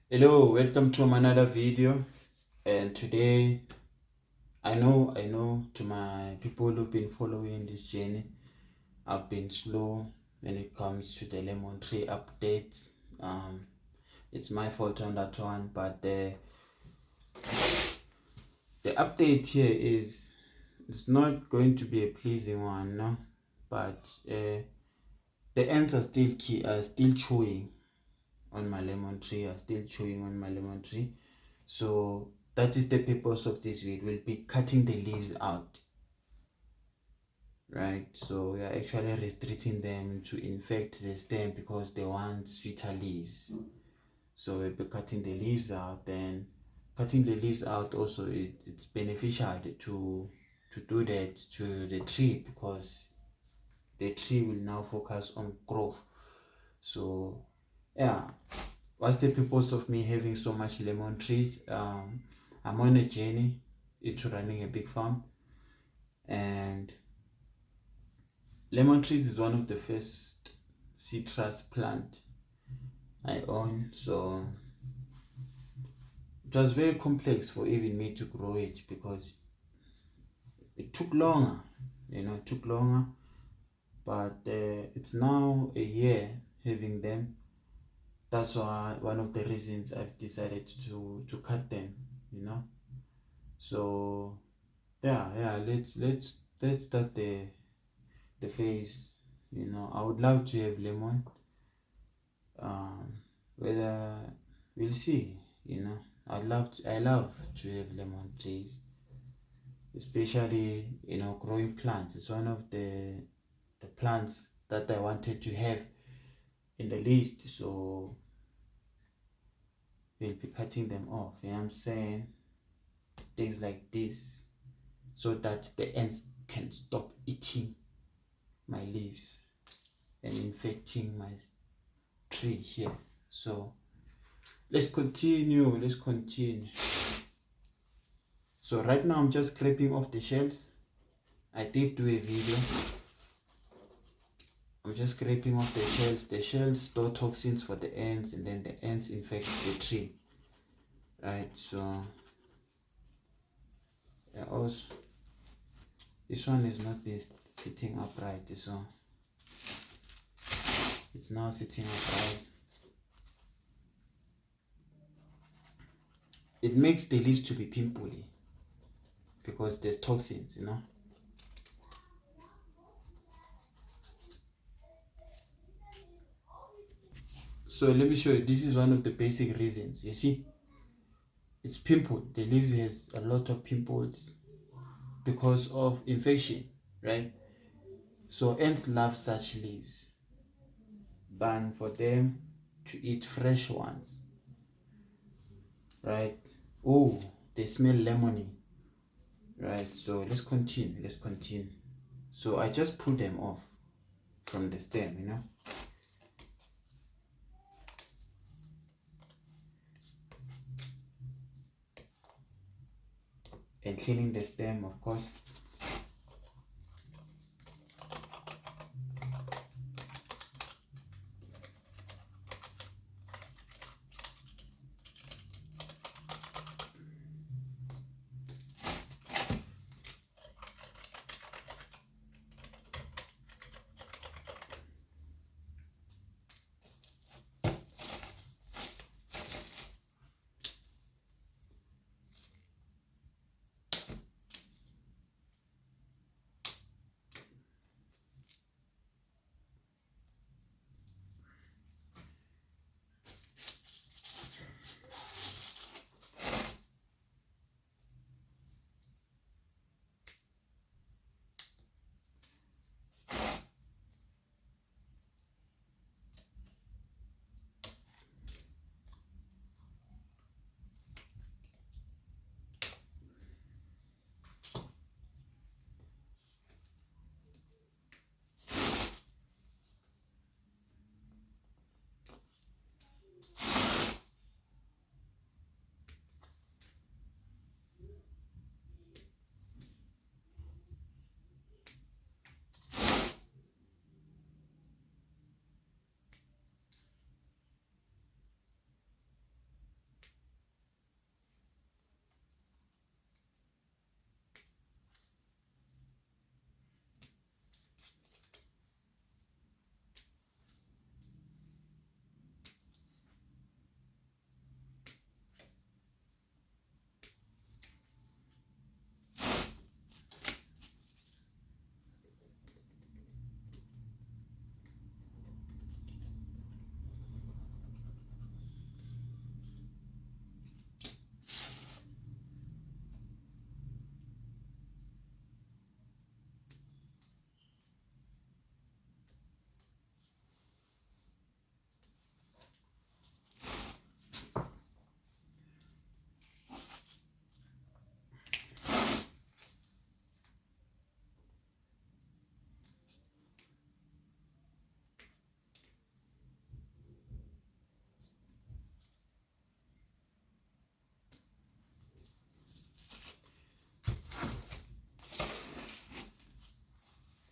Hello, welcome to another video. And today, I know to my people who've been following this journey, I've been slow when it comes to the lemon tree updates. It's my fault on that one, but the update here is it's not going to be a pleasing one, no. But the ants are still chewing on my lemon tree, So that is the purpose of this video. We'll be cutting the leaves out, right? So we are actually restricting them to infect the stem because they want sweeter leaves. So we'll be cutting the leaves out. Then cutting the leaves out also it's beneficial to do that to the tree because the tree will now focus on growth. So yeah, what's the purpose of me having so much lemon trees? I'm on a journey into running a big farm, and lemon trees is one of the first citrus plant I own. So it was very complex for even me to grow it because it took longer, but it's now a year having them. That's why one of the reasons I've decided to cut them, So yeah, let's start the phase. I would love to have lemon. Whether we'll see. I love to have lemon trees, especially growing plants. It's one of the plants that I wanted to have in the list. So we'll be cutting them off. You know what I'm saying? Things like this, so that the ants can stop eating my leaves and infecting my tree here. So let's continue. So right now I'm just scraping off the shells. I did do a video. I'm just scraping off the shells. The shells store toxins for the ants, and then the ants infect the tree, right? So yeah, also this one is not been sitting upright, so it's now sitting upright. It makes the leaves to be pimply because there's toxins, So let me show you. This is one of the basic reasons. You see, it's pimple. The leaf has a lot of pimples because of infection, right? So ants love such leaves than for them to eat fresh ones, right? Oh, they smell lemony, right? So let's continue. So I just pull them off from the stem, and cleaning the stem, of course.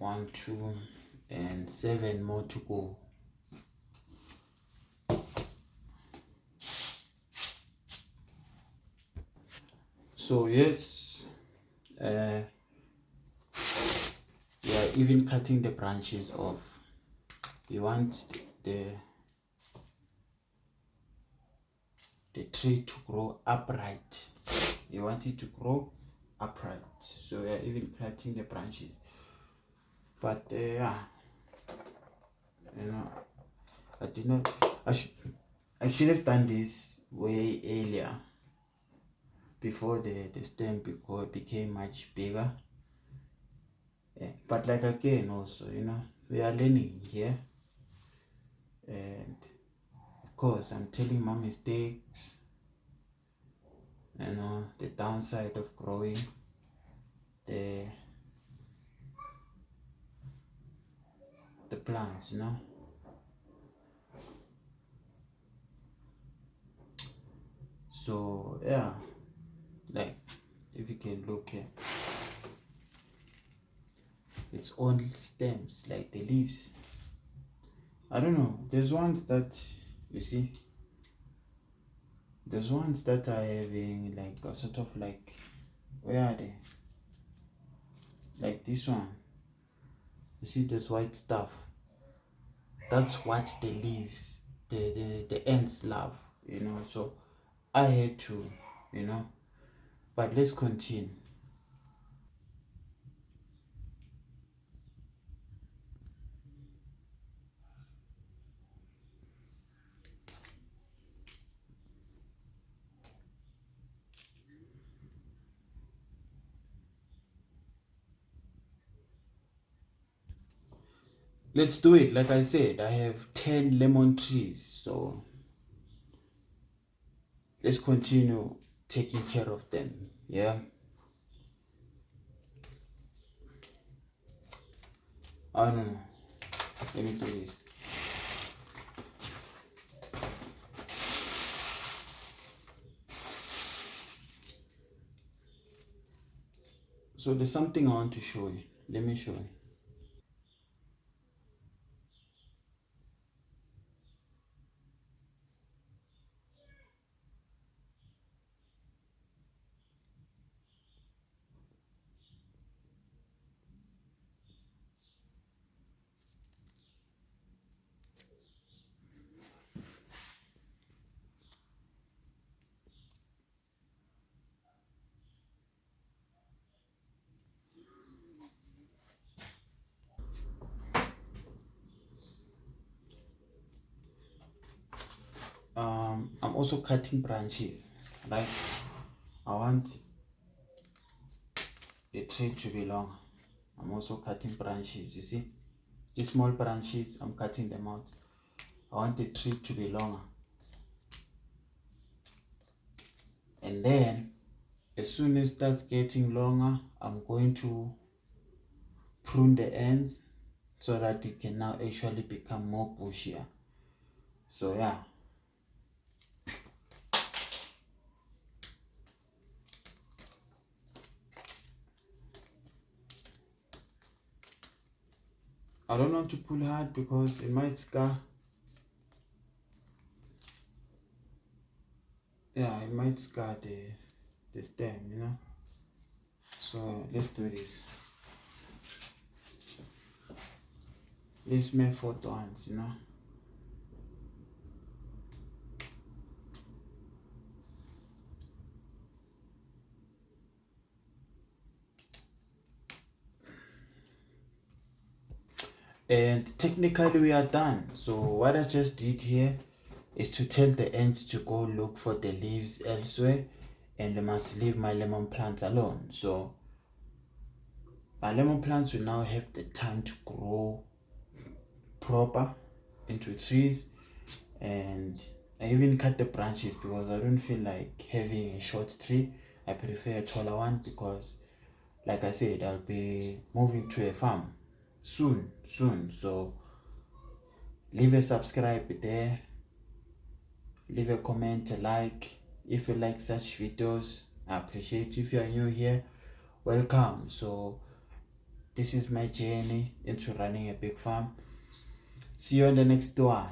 1, 2, and 7 more to go. So yes, we are even cutting the branches off. We want the tree to grow upright. You want it to grow upright, so we are even cutting the branches. But yeah, I did not. I should have done this way earlier, before the stem became much bigger. Yeah. But like again, also, we are learning here, and of course I'm telling my mistakes, the downside of growing the plants, So yeah, like if you can look here, it's only stems, like the leaves. I don't know, there's ones that you see, there's ones that are having like a sort of like, where are they, like this one, you see this white stuff, that's what the leaves, the ants love, so I had to, but let's continue. Let's do it. Like I said, I have 10 lemon trees, so let's continue taking care of them. Yeah. I don't know. Let me do this. So there's something I want to show you. Let me show you. I'm also cutting branches, right? I want the tree to be long. I'm also cutting branches, you see? These small branches, I'm cutting them out. I want the tree to be longer. And then, as soon as it starts getting longer, I'm going to prune the ends so that it can now actually become more bushier. So yeah. I don't want to pull hard because it might scar. Yeah, it might scar the stem, So let's do this. Let's make 4 ones. And technically we are done. So what I just did here is to tell the ants to go look for the leaves elsewhere, and they must leave my lemon plants alone. So my lemon plants will now have the time to grow proper into trees, and I even cut the branches because I don't feel like having a short tree. I prefer a taller one because, like I said, I'll be moving to a farm soon. So leave a subscribe there, leave a comment, a like if you like such videos. I appreciate. If you are new here, welcome. So this is my journey into running a big farm. See you on the next one.